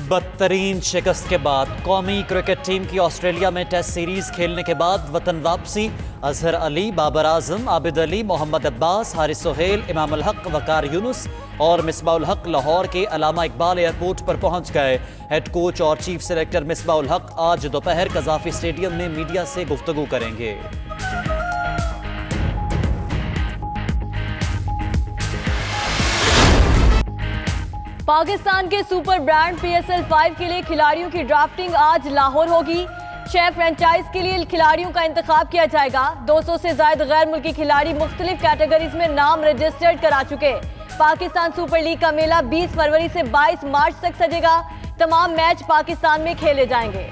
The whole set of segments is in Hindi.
बदतरीन शिकस्त के बाद कौमी क्रिकेट टीम की ऑस्ट्रेलिया में टेस्ट सीरीज खेलने के बाद वतन वापसी। अजहर अली, बाबर आजम, आबिद अली, मोहम्मद अब्बास, हारिस सोहेल, इमाम उल हक, वकार यूनुस और मिसबाह उल हक लाहौर के अलामा इकबाल एयरपोर्ट पर पहुंच गए। हेड कोच और चीफ सेलेक्टर मिसबाह उल हक आज दोपहर कज़ाफी स्टेडियम में मीडिया से गुफ्तगू करेंगे। पाकिस्तान के सुपर ब्रांड PSL 5 के लिए खिलाड़ियों की ड्राफ्टिंग आज लाहौर होगी। 6 फ्रेंचाइज के लिए खिलाड़ियों का इंतखाब किया जाएगा। 200 से ज्यादा गैर मुल्की खिलाड़ी मुख्तलिफ कैटेगरीज में नाम रजिस्टर्ड करा चुके। पाकिस्तान सुपर लीग का मेला 20 फरवरी से 22 मार्च तक सजेगा। तमाम मैच पाकिस्तान में खेले जाएंगे।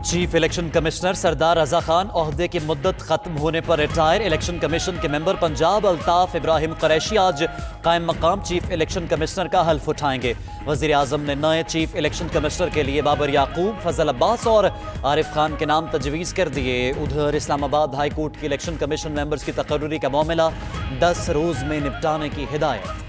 चीफ इलेक्शन कमिश्नर सरदार रजा खान ओहदे की मुद्दत खत्म होने पर रिटायर। इलेक्शन कमीशन के मेंबर पंजाब अल्ताफ इब्राहिम कुरैशी आज कायम मकाम चीफ इलेक्शन कमिश्नर का हल्फ उठाएंगे। वजीर आजम ने नए चीफ इलेक्शन कमिश्नर के लिए बाबर याकूब, फजल अब्बास और आरिफ खान के नाम तजवीज़ कर दिए। उधर इस्लामाबाद हाई कोर्ट के इलेक्शन कमीशन मेंबर्स की तकर्रुरी का मामला 10 रोज में निपटाने की हिदायत।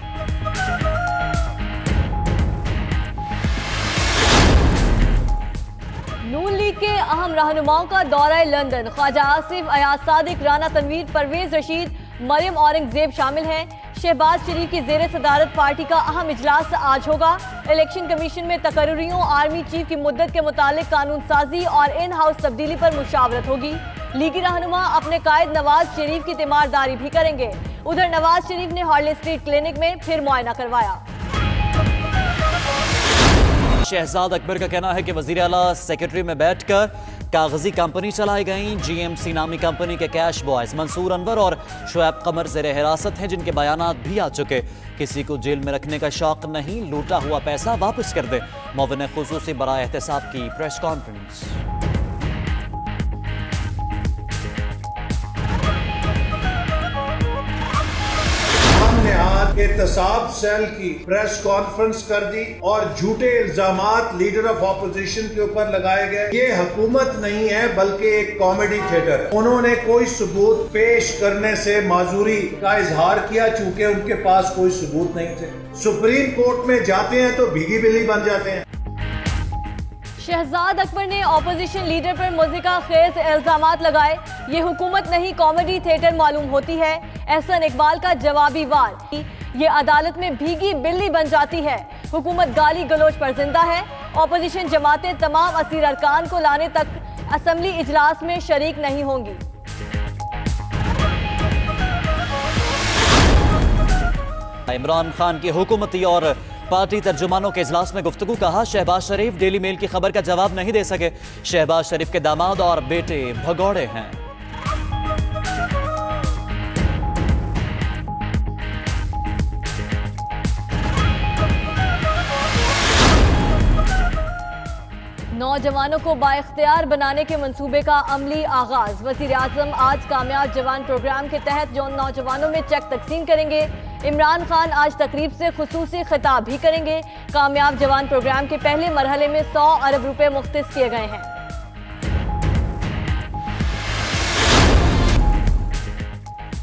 नून लीग के अहम रहनुमाओं का दौरा लंदन। ख्वाजा आसिफ, अयाज सादिक, राना तनवीर, परवेज रशीद, मरियम औरंगजेब शामिल हैं। शहबाज शरीफ की जेर सदारत पार्टी का अहम इजलास आज होगा। इलेक्शन कमीशन में तकर्रुरियों, आर्मी चीफ की मुद्दत के मुतालिक कानून साजी और इन हाउस तब्दीली पर मुशावरत होगी। लीगी रहनुमा अपने कायद नवाज शरीफ की तीमारदारी भी करेंगे। उधर नवाज शरीफ ने हॉर्ले स्ट्रीट क्लिनिक में फिर मुआयना करवाया। शहजाद अकबर का कहना है कि वजीर आला सेक्रेटरी में बैठकर कागजी कंपनी चलाई गई। GMC नामी कंपनी के कैश बॉयज मंसूर अनवर और शुएब कमर ज़ेरे हिरासत हैं, जिनके बयानात भी आ चुके। किसी को जेल में रखने का शौक नहीं, लूटा हुआ पैसा वापस कर दे। मुअव्विन खुसूसी बराए एहतसाब की प्रेस कॉन्फ्रेंस। एहतसाब सेल की प्रेस कॉन्फ्रेंस कर दी और झूठे इल्जामात लीडर ऑफ ऑपोजिशन के ऊपर लगाए गए। ये हुकूमत नहीं है बल्कि एक कॉमेडी थिएटर है। उन्होंने कोई सबूत पेश करने से माजूरी का इजहार किया चूंकि उनके पास कोई सबूत नहीं थे। सुप्रीम कोर्ट में जाते हैं तो भीगी बिल्ली बन जाते हैं। शहजाद अकबर ने ऑपोजिशन लीडर पर मुज़िका खेज इल्जामात लगाए। ये हुकूमत नहीं कॉमेडी थिएटर मालूम होती है। एहसन इकबाल का जवाबी वार, ये अदालत में भीगी बिल्ली बन जाती है। हुकूमत गाली गलोच पर जिंदा है। ऑपोजिशन जमातें तमाम असीर अरकान को लाने तक असम्बली इजलास में शरीक नहीं होंगी। इमरान खान की हुकूमती और पार्टी तर्जुमानों के इजलास में गुफ्तगू। कहा शहबाज शरीफ डेली मेल की खबर का जवाब नहीं दे सके। शहबाज शरीफ के दामाद और बेटे भगौड़े हैं। नौजवानों को बाइख्तियार बनाने के मंसूबे का अमली आगाज। वजीर आजम आज कामयाब जवान प्रोग्राम के तहत जो नौजवानों में चेक तकसीम करेंगे। इमरान खान आज तकरीब से खुसूसी खिताब भी करेंगे। कामयाब जवान प्रोग्राम के पहले मरहले में 100 अरब रुपए मुख्तस किए गए हैं।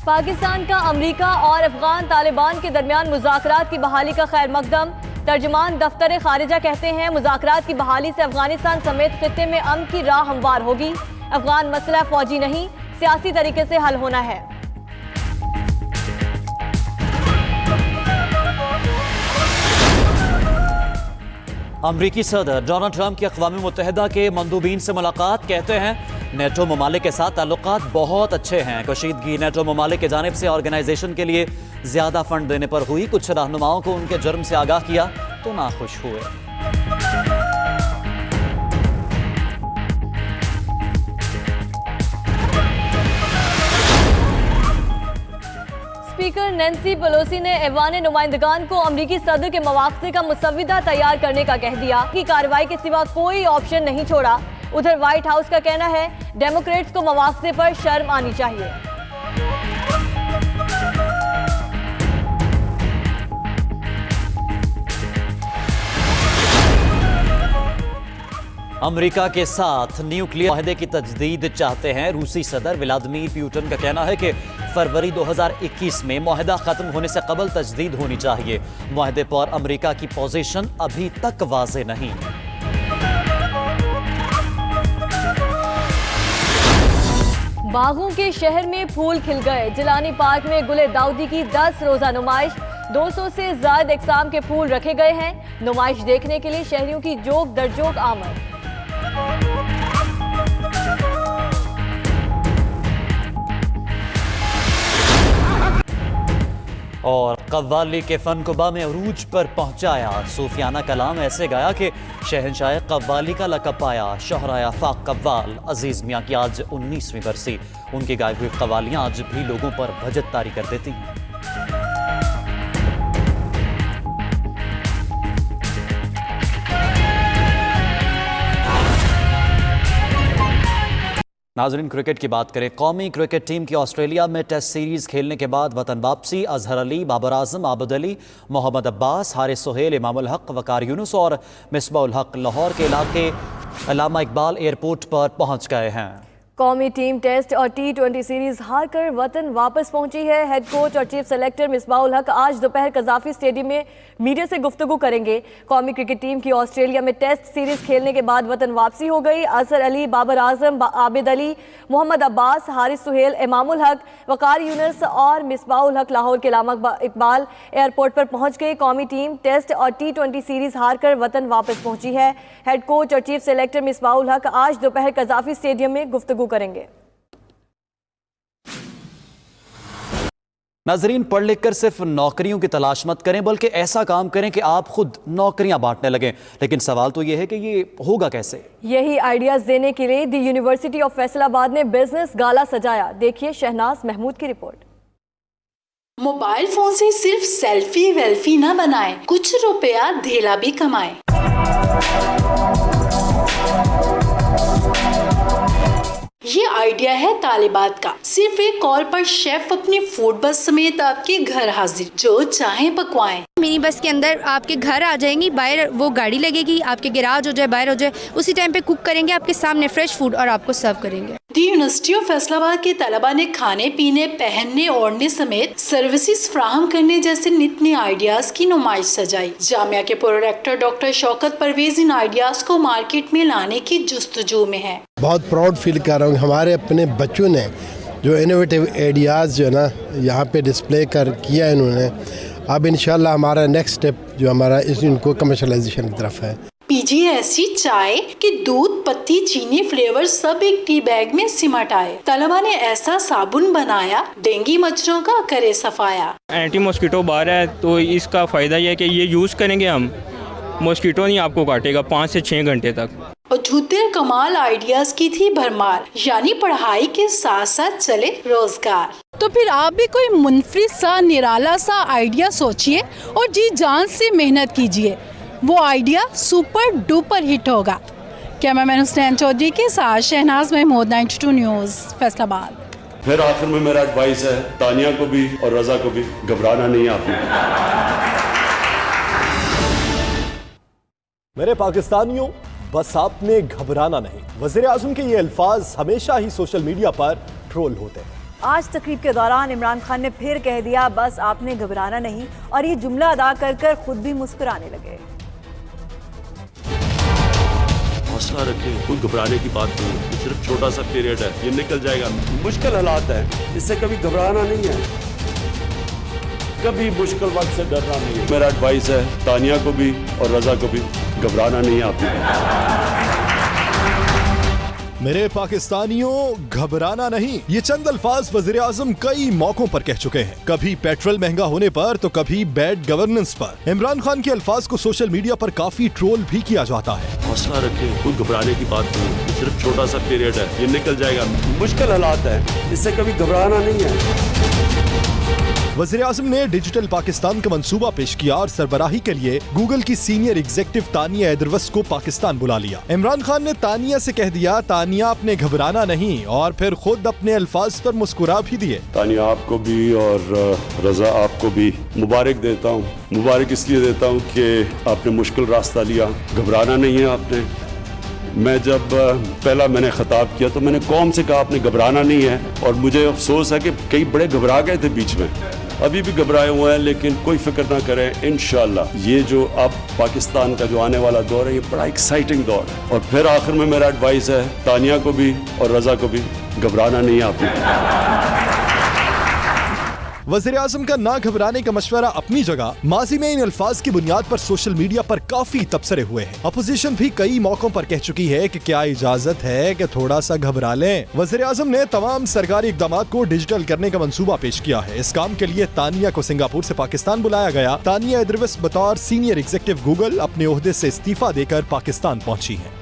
पाकिस्तान का अमरीका और अफगान तालिबान के दरमियान मुज़ाकरात की बहाली का खैर मकदम। तर्जुमान दफ्तर खारिजा कहते हैं मुज़ाकरात की बहाली से अफगानिस्तान समेत खित्ते में अमन की राह हमवार होगी। अफगान मसला फौजी नहीं, सियासी तरीके से हल होना है। अमरीकी सदर डोनाल्ड ट्रंप की अक़वाम मुत्तहिदा के मंदूबीन से मुलाकात। कहते हैं नेटो ममालिक के साथ ताल्लुकात बहुत अच्छे हैं। कशीदगी नेटो ममालिक की जानिब से ऑर्गेनाइजेशन के लिए ज्यादा फंड देने पर हुई। कुछ रहनुमाओं को उनके जुर्म से आगाह किया तो नाखुश हुए। स्पीकर नैन्सी पेलोसी ने ऐवान नुमाइंदगान को अमरीकी सदर के मवाक़िफ़ का मुसव्विदा तैयार करने का कह दिया कि कार्रवाई के सिवा कोई ऑप्शन नहीं छोड़ा। उधर व्हाइट हाउस का कहना है डेमोक्रेट्स को मवाक़िफ़ पर शर्म आनी चाहिए। अमेरिका के साथ न्यूक्लियर माहदे की तजदीद चाहते हैं रूसी सदर व्लादिमीर पुतिन का कहना है कि फरवरी 2021 में माहदा खत्म होने से कबल तजदीद होनी चाहिए। माहदे पर अमेरिका की पोजीशन अभी तक वाज़ेह नहीं। बागों के शहर में फूल खिल गए। जिलानी पार्क में गुले दाऊदी की 10 रोजा नुमाइश, 200 से ज्यादा इकसाम के फूल रखे गए हैं। नुमाइश देखने के लिए शहरियों की जोक दरजोक आमद। और कव्वाली के फन को बामे अरूज पर पहुंचाया। सूफियाना कलाम ऐसे गाया कि शहंशाह कव्वाली का लक़ब पाया। शोहराए आफाक कव्वाल अजीज मियाँ की आज 19वीं बरसी। उनकी गाई हुई कव्वालियाँ आज भी लोगों पर भजत तारी कर देती हैं। नाज़रीन, क्रिकेट की बात करें। कौमी क्रिकेट टीम की ऑस्ट्रेलिया में टेस्ट सीरीज़ खेलने के बाद वतन वापसी। अजहर अली, बाबर आजम, आबिद अली, मोहम्मद अब्बास, हारिस सुहेल, इमामुल हक, वकार यूनुस और मिसबाहुल हक लाहौर के इलाके अल्लामा इकबाल एयरपोर्ट पर पहुंच गए हैं। कौमी टीम टेस्ट और T20 सीरीज हारकर वतन वापस पहुंची है। हेड कोच और चीफ सेलेक्टर मिसबाहुल हक आज दोपहर कजाफी स्टेडियम में मीडिया से गुफ्तगू करेंगे। कौमी क्रिकेट टीम की ऑस्ट्रेलिया में टेस्ट सीरीज खेलने के बाद वतन वापसी हो गई। अजहर अली, बाबर आजम, आबिद अली, मोहम्मद अब्बास, हारिस सुहेल, इमामुल हक, वकार यूनुस और मिसबाहुल हक लाहौर के अल्लामा इकबाल एयरपोर्ट पर पहुंच गए। कौमी टीम टेस्ट और T20 सीरीज हारकर वतन वापस पहुंची है। हेड कोच और चीफ सेलेक्टर मिसबाहुल हक आज दोपहर कजाफी स्टेडियम में गुफ्तगू करेंगे। नाजरीन, पढ़ लिख कर सिर्फ नौकरियों की तलाश मत करें, बल्कि ऐसा काम करें कि आप खुद नौकरियां बांटने लगें। लेकिन सवाल तो यह है कि ये होगा कैसे? यही आइडियाज देने के लिए दी यूनिवर्सिटी ऑफ फैसलाबाद ने बिजनेस गाला सजाया। देखिए शहनाज महमूद की रिपोर्ट। मोबाइल फोन से सिर्फ सेल्फी वेल्फी न बनाएं, कुछ रुपया धेला भी कमाएं। ये आइडिया है तालिबात का। सिर्फ एक कॉल पर शेफ अपनी फूड बस समेत आपके घर हाजिर, जो चाहे पकवाएं। मिनी बस के अंदर आपके घर आ जाएंगी, बाहर वो गाड़ी लगेगी, आपके गैराज हो जाए, बाहर हो जाए, उसी टाइम पे कुक करेंगे आपके सामने फ्रेश फूड और आपको सर्व करेंगे। दी यूनिवर्सिटी ऑफ फैसलाबाद के तलबा ने खाने पीने, पहनने ओढ़ने समेत सर्विसेज फ्राहम करने जैसे नित नए आइडियाज की नुमाइश सजाई। जामिया के प्रोरेक्टर डॉक्टर शौकत परवेज इन आइडियाज को मार्केट में लाने की जुस्तजू में है। बहुत प्राउड फील कर रहा हूँ। हमारे अपने बच्चों ने जो इनोवेटिव आइडियाज़ जो है ना यहाँ पे डिस्प्ले कर किया इन्होंने। अब इंशाल्लाह हमारा नेक्स्ट स्टेप जो हमारा इस इनको कमर्शलाइजेशन की तरफ है। PGSC चाय की दूध, पत्ती, चीनी फ्लेवर सब एक टी बैग में सिमट आए। तलबा ने ऐसा साबुन बनाया, डेंगू मच्छरों का करे सफाया। एंटी मॉस्किटो बार है तो इसका फ़ायदा यह है कि ये यूज़ करेंगे हम, मॉस्किटो नहीं आपको काटेगा 5 से 6 घंटे तक। और झूठे कमाल आइडियाज की थी भरमार, यानी पढ़ाई के साथ साथ चले रोजगार। तो फिर आप भी कोई मुनफरिद सा निराला सा आइडिया सोचिए और जी जान से मेहनत कीजिए, वो आइडिया सुपर डुपर हिट होगा। कैमरामैन हुसैन चौधरी के साथ शहनाज महमूद, 92 न्यूज़, फैसलाबाद। फिर आखिर में मेरा एडवाइस है तानिया को भी और रजा को भी, घबराना नहीं आपने। मेरे पाकिस्तानियों, बस आपने घबराना नहीं। वज़ीर आज़म के ये अल्फाज हमेशा ही सोशल मीडिया पर ट्रोल होते हैं। आज तकरीब के दौरान इमरान खान ने फिर कह दिया बस आपने घबराना नहीं, और ये जुमला अदा कर कर खुद भी मुस्कुराने लगे। हौसला रखें, कोई घबराने की बात नहीं है, सिर्फ छोटा सा पीरियड है, ये निकल जाएगा। मुश्किल हालात है, इससे कभी घबराना नहीं है, कभी मुश्किल वक्त से डरना नहीं है। मेरा एडवाइस है तानिया को भी और रजा को भी, घबराना नहीं आपने। मेरे पाकिस्तानियों, घबराना नहीं। ये चंद अल्फाज वज़ीर आज़म कई मौकों पर कह चुके हैं, कभी पेट्रोल महंगा होने पर तो कभी बैड गवर्नेंस पर। इमरान खान के अल्फाज को सोशल मीडिया पर काफी ट्रोल भी किया जाता है। हौसला रखें, कोई घबराने की बात नहीं है, सिर्फ छोटा सा पीरियड है, ये निकल जाएगा। मुश्किल हालात है, इससे कभी घबराना नहीं है। वज़ीर आज़म ने डिजिटल पाकिस्तान का मंसूबा पेश किया और सरबराही के लिए गूगल की सीनियर एग्जीक्यूटिव तानिया एदरवस को पाकिस्तान बुला लिया। इमरान खान ने तानिया से कह दिया तानिया आपने घबराना नहीं, और फिर खुद अपने अल्फाज पर मुस्कुरा भी दिए। तानिया आपको भी और रजा आपको भी मुबारक देता हूँ। मुबारक इसलिए देता हूँ कि आपने मुश्किल रास्ता लिया, घबराना नहीं है आपने। मैं जब पहला मैंने खिताब किया तो मैंने कौम से कहा आपने घबराना नहीं है, और मुझे अफसोस है कि कई बड़े घबरा गए थे बीच में, अभी भी घबराए हुए हैं, लेकिन कोई फिक्र ना करें, इंशाल्लाह ये जो अब पाकिस्तान का जो आने वाला दौर है ये बड़ा एक्साइटिंग दौर है। और फिर आखिर में मेरा एडवाइस है तानिया को भी और रजा को भी, घबराना नहीं है आपने। वज़ीर आज़म का ना घबराने का मशवरा अपनी जगह, माजी में इन अल्फाज की बुनियाद पर सोशल मीडिया पर काफी तबसरे हुए हैं। अपोजिशन भी कई मौकों पर कह चुकी है कि क्या इजाजत है कि थोड़ा सा घबरा लें। वज़ीर आज़म ने तमाम सरकारी इक़दाम को डिजिटल करने का मंसूबा पेश किया है। इस काम के लिए तानिया को सिंगापुर से पाकिस्तान बुलाया गया। तानिया एद्रविस बतौर सीनियर एग्जीक्यूटिव गूगल अपने ओहदे से इस्तीफा देकर पाकिस्तान पहुंची है।